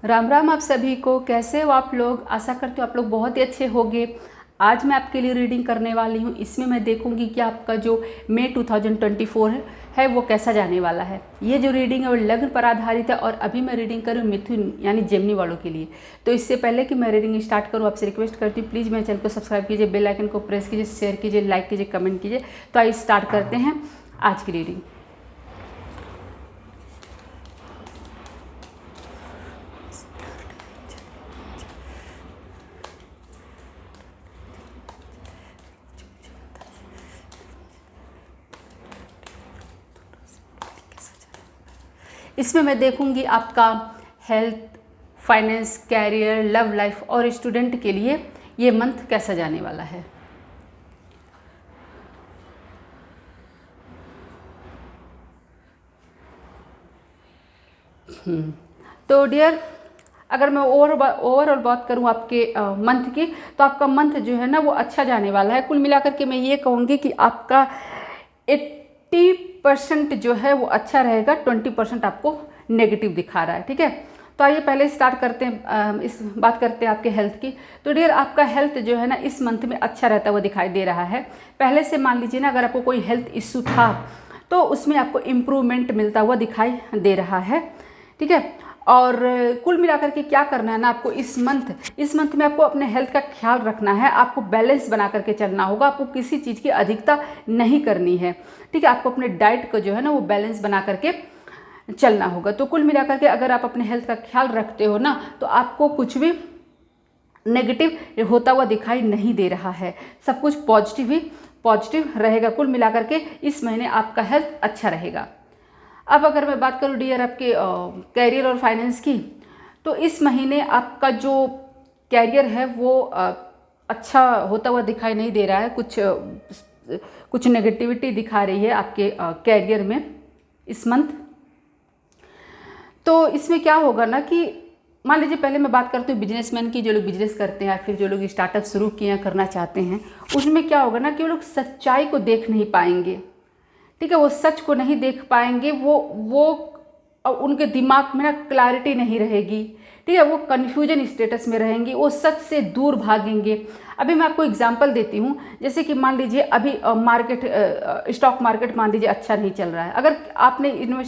राम राम आप सभी को। कैसे हो आप लोग? आशा करती हूँ आप लोग बहुत ही अच्छे होंगे। आज मैं आपके लिए रीडिंग करने वाली हूँ। इसमें मैं देखूंगी कि आपका जो मई 2024 है वो कैसा जाने वाला है। ये जो रीडिंग है वो लग्न पर आधारित है और अभी मैं रीडिंग करूँ मिथुन यानी जेमिनी वालों के लिए। तो इससे पहले कि मैं रीडिंग स्टार्ट करूँ आपसे रिक्वेस्ट करती हूँ, प्लीज़ मेरे चैनल को सब्सक्राइब कीजिए, बेल आइकन को प्रेस कीजिए, शेयर कीजिए, लाइक कीजिए, कमेंट कीजिए। तो आइए स्टार्ट करते हैं आज की रीडिंग। इसमें मैं देखूंगी आपका health, finance, career, love life और स्टूडेंट के लिए ये मंथ कैसा जाने वाला है। तो डियर, अगर मैं ओवरऑल बात करूं आपके मंथ की, तो आपका मंथ जो है ना वो अच्छा जाने वाला है। कुल मिलाकर के मैं ये कहूँगी कि आपका 80% जो है वो अच्छा रहेगा, 20% आपको नेगेटिव दिखा रहा है। ठीक है, तो आइए पहले स्टार्ट करते हैं, इस बात करते हैं आपके हेल्थ की। तो डियर, आपका हेल्थ जो है ना इस मंथ में अच्छा रहता हुआ दिखाई दे रहा है। पहले से मान लीजिए ना, अगर आपको कोई हेल्थ इश्यू था तो उसमें आपको इम्प्रूवमेंट मिलता हुआ दिखाई दे रहा है। ठीक है, और कुल मिलाकर के क्या करना है ना, आपको इस मंथ में आपको अपने हेल्थ का ख्याल रखना है। आपको बैलेंस बना करके चलना होगा। आपको किसी चीज़ की अधिकता नहीं करनी है। ठीक है, आपको अपने डाइट को जो है ना वो बैलेंस बना करके चलना होगा। तो कुल मिलाकर के अगर आप अपने हेल्थ का ख्याल रखते हो ना, तो आपको कुछ भी नेगेटिव होता हुआ दिखाई नहीं दे रहा है। सब कुछ पॉजिटिव रहेगा। कुल मिलाकर के इस महीने आपका हेल्थ अच्छा रहेगा। अब अगर मैं बात करूँ डियर आपके कैरियर और फाइनेंस की, तो इस महीने आपका जो कैरियर है वो अच्छा होता हुआ दिखाई नहीं दे रहा है। कुछ नेगेटिविटी दिखा रही है आपके कैरियर में इस मंथ। तो इसमें क्या होगा ना कि मान लीजिए, पहले मैं बात करती हूँ बिजनेसमैन की, जो लोग बिजनेस करते हैं या फिर जो लोग स्टार्टअप शुरू किए करना चाहते हैं, उसमें क्या होगा ना कि वो लोग सच्चाई को देख नहीं पाएंगे। ठीक है, वो सच को नहीं देख पाएंगे। वो उनके दिमाग में ना क्लैरिटी नहीं रहेगी। ठीक है, वो कन्फ्यूजन स्टेटस में रहेंगे, वो सच से दूर भागेंगे। अभी मैं आपको एग्जांपल देती हूँ। जैसे कि मान लीजिए अभी स्टॉक मार्केट मान लीजिए अच्छा नहीं चल रहा है। अगर आपने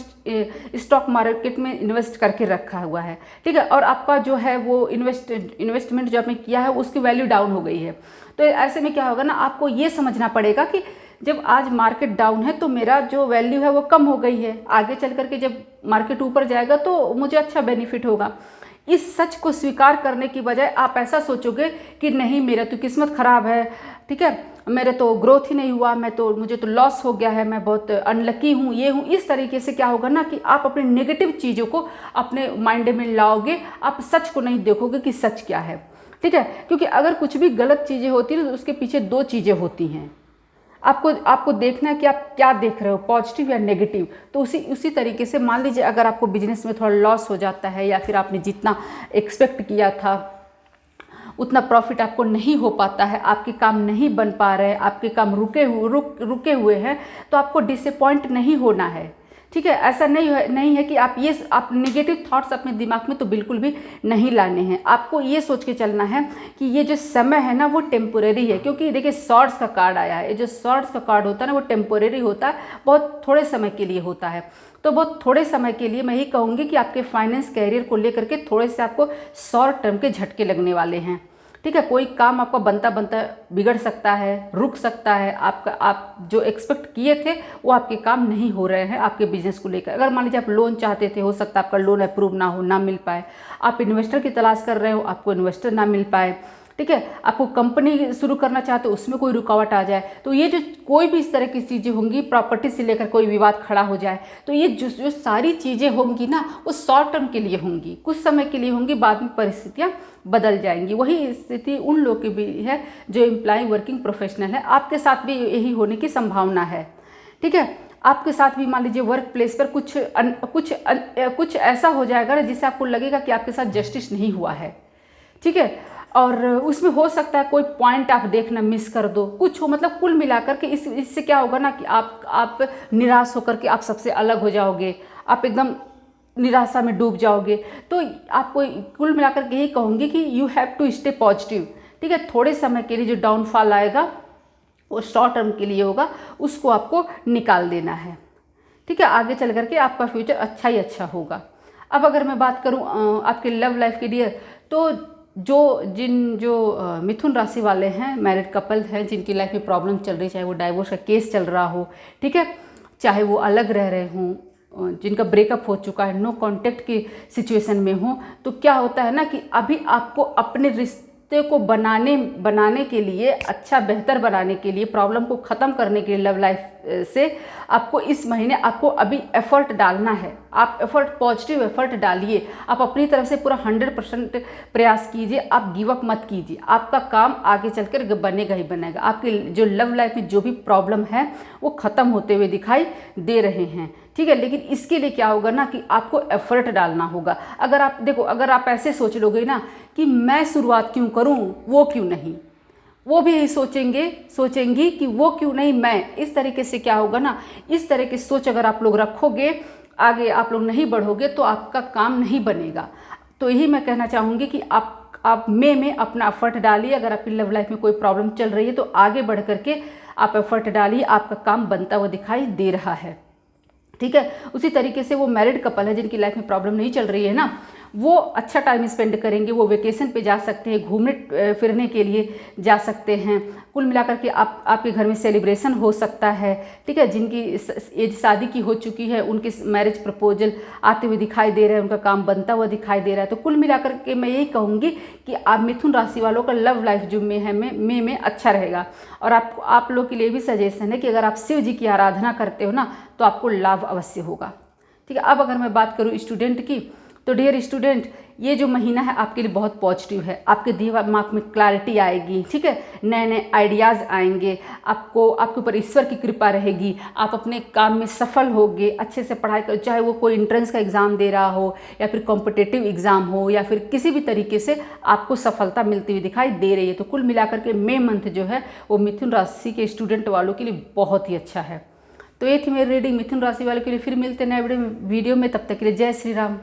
स्टॉक मार्केट में इन्वेस्ट करके रखा हुआ है, ठीक है, और आपका जो है वो इन्वेस्टमेंट जो आपने किया है उसकी वैल्यू डाउन हो गई है, तो ऐसे में क्या होगा ना, आपको ये समझना पड़ेगा कि जब आज मार्केट डाउन है तो मेरा जो वैल्यू है वो कम हो गई है। आगे चल करके जब मार्केट ऊपर जाएगा तो मुझे अच्छा बेनिफिट होगा। इस सच को स्वीकार करने की बजाय आप ऐसा सोचोगे कि नहीं, मेरा तो किस्मत खराब है, ठीक है, मेरे तो ग्रोथ ही नहीं हुआ, मुझे तो लॉस हो गया है, मैं बहुत अनलकी हूँ, ये हूँ। इस तरीके से क्या होगा ना कि आप अपने नेगेटिव चीज़ों को अपने माइंड में लाओगे। आप सच को नहीं देखोगे कि सच क्या है। ठीक है, क्योंकि अगर कुछ भी गलत चीज़ें होती हैं तो उसके पीछे दो चीज़ें होती हैं। आपको देखना है कि आप क्या देख रहे हो, पॉजिटिव या नेगेटिव। तो उसी तरीके से मान लीजिए अगर आपको बिजनेस में थोड़ा लॉस हो जाता है या फिर आपने जितना एक्सपेक्ट किया था उतना प्रॉफिट आपको नहीं हो पाता है, आपके काम नहीं बन पा रहे हैं, आपके काम रुके हुए हैं, तो आपको डिसअपॉइंट नहीं होना है। ठीक है, ऐसा नहीं है कि आप नेगेटिव थॉट्स अपने दिमाग में तो बिल्कुल भी नहीं लाने हैं। आपको ये सोच के चलना है कि ये जो समय है ना वो टेम्पोरेरी है। क्योंकि देखिए सॉर्ड्स का कार्ड आया है। ये जो सॉर्ड्स का कार्ड होता है ना वो टेम्पोरेरी होता है, बहुत थोड़े समय के लिए होता है। तो बहुत थोड़े समय के लिए मैं यही कहूँगी कि आपके फाइनेंस कैरियर को लेकर के थोड़े से आपको शॉर्ट टर्म के झटके लगने वाले हैं। ठीक है, कोई काम आपका बनता बिगड़ सकता है, रुक सकता है। आप जो एक्सपेक्ट किए थे वो आपके काम नहीं हो रहे हैं आपके बिजनेस को लेकर। अगर मान लीजिए आप लोन चाहते थे, हो सकता है आपका लोन अप्रूव ना हो, ना मिल पाए। आप इन्वेस्टर की तलाश कर रहे हो, आपको इन्वेस्टर ना मिल पाए। ठीक है, आपको कंपनी शुरू करना चाहते हो, उसमें कोई रुकावट आ जाए। तो ये जो कोई भी इस तरह की चीज़ें होंगी, प्रॉपर्टी से लेकर कोई विवाद खड़ा हो जाए, तो ये जो सारी चीज़ें होंगी ना वो शॉर्ट टर्म के लिए होंगी, कुछ समय के लिए होंगी, बाद में परिस्थितियाँ बदल जाएंगी। वही स्थिति उन लोग की भी है जो एम्प्लॉय वर्किंग प्रोफेशनल है। आपके साथ भी यही होने की संभावना है। ठीक है, आपके साथ भी मान लीजिए वर्क प्लेस पर कुछ ऐसा हो जाएगा ना जिससे आपको लगेगा कि आपके साथ जस्टिस नहीं हुआ है। ठीक है, और उसमें हो सकता है कोई पॉइंट आप देखना मिस कर दो, कुछ हो, मतलब कुल मिलाकर के इससे क्या होगा ना कि आप निराश होकर के आप सबसे अलग हो जाओगे। आप एकदम निराशा में डूब जाओगे। तो आपको कुल मिलाकर के यही कहूँगी कि you have to stay positive, ठीक है। थोड़े समय के लिए जो डाउनफॉल आएगा वो शॉर्ट टर्म के लिए होगा, उसको आपको निकाल देना है, ठीक है। आगे चल करके आपका फ्यूचर अच्छा ही अच्छा होगा। अब अगर मैं बात करूँ आपके लव लाइफ के डियर, तो जो मिथुन राशि वाले हैं, मैरिड कपल हैं, जिनकी लाइफ में प्रॉब्लम चल रही, चाहे वो डाइवोर्स का केस चल रहा हो, ठीक है, चाहे वो अलग रह रहे हों, जिनका ब्रेकअप हो चुका है, नो कांटेक्ट की सिचुएशन में हो, तो क्या होता है ना कि अभी आपको अपने रिश्ते को बनाने के लिए, अच्छा बेहतर बनाने के लिए, प्रॉब्लम को ख़त्म करने के लिए लव लाइफ से आपको इस महीने आपको अभी एफर्ट डालना है। आप एफर्ट, पॉजिटिव एफर्ट डालिए, आप अपनी तरफ से पूरा 100% प्रयास कीजिए, आप गिव अप मत कीजिए। आपका काम आगे चलकर बनेगा ही बनेगा। आपकी जो लव लाइफ में जो भी प्रॉब्लम है वो ख़त्म होते हुए दिखाई दे रहे हैं, ठीक है। लेकिन इसके लिए क्या होगा ना कि आपको एफर्ट डालना होगा। अगर आप देखो, अगर आप ऐसे सोच लोगे ना कि मैं शुरुआत क्यों करूं, वो क्यों नहीं, वो भी यही सोचेंगी कि वो क्यों नहीं मैं, इस तरीके से क्या होगा ना, इस तरह की सोच अगर आप लोग रखोगे, आगे आप लोग नहीं बढ़ोगे तो आपका काम नहीं बनेगा। तो यही मैं कहना चाहूँगी कि आप मई में अपना एफर्ट डालिए। अगर आपकी लव लाइफ में कोई प्रॉब्लम चल रही है तो आगे बढ़ करके आप एफर्ट डालिए, आपका काम बनता हुआ दिखाई दे रहा है, ठीक है। उसी तरीके से वो मैरिड कपल है जिनकी लाइफ में प्रॉब्लम नहीं चल रही है ना, वो अच्छा टाइम स्पेंड करेंगे, वो वेकेशन पे जा सकते हैं, घूमने फिरने के लिए जा सकते हैं। कुल मिलाकर के आपके घर में सेलिब्रेशन हो सकता है, ठीक है। जिनकी एज शादी की हो चुकी है, उनके मैरिज प्रपोजल आते हुए दिखाई दे रहे हैं, उनका काम बनता हुआ दिखाई दे रहा है। तो कुल मिलाकर के मैं यही कहूँगी कि आप मिथुन राशि वालों का लव लाइफ जो मई में अच्छा रहेगा। और आप लोग के लिए भी सजेशन है कि अगर आप शिव जी की आराधना करते हो ना तो आपको लाभ अवश्य होगा, ठीक है। अब अगर मैं बात करूँ स्टूडेंट की, तो डियर स्टूडेंट, ये जो महीना है आपके लिए बहुत पॉजिटिव है। आपके दिमाग में क्लैरिटी आएगी, ठीक है, नए नए आइडियाज़ आएंगे, आपके ऊपर ईश्वर की कृपा रहेगी, आप अपने काम में सफल होगे, अच्छे से पढ़ाई कर, चाहे वो कोई एंट्रेंस का एग्ज़ाम दे रहा हो या फिर कॉम्पिटिटिव एग्ज़ाम हो या फिर किसी भी तरीके से आपको सफलता मिलती हुई दिखाई दे रही है। तो कुल मिलाकर के मई मंथ जो है वो मिथुन राशि के स्टूडेंट वालों के लिए बहुत ही अच्छा है। तो ये थी मेरी रीडिंग मिथुन राशि वालों के लिए। फिर मिलते हैं नए वीडियो में, तब तक के लिए जय श्री राम।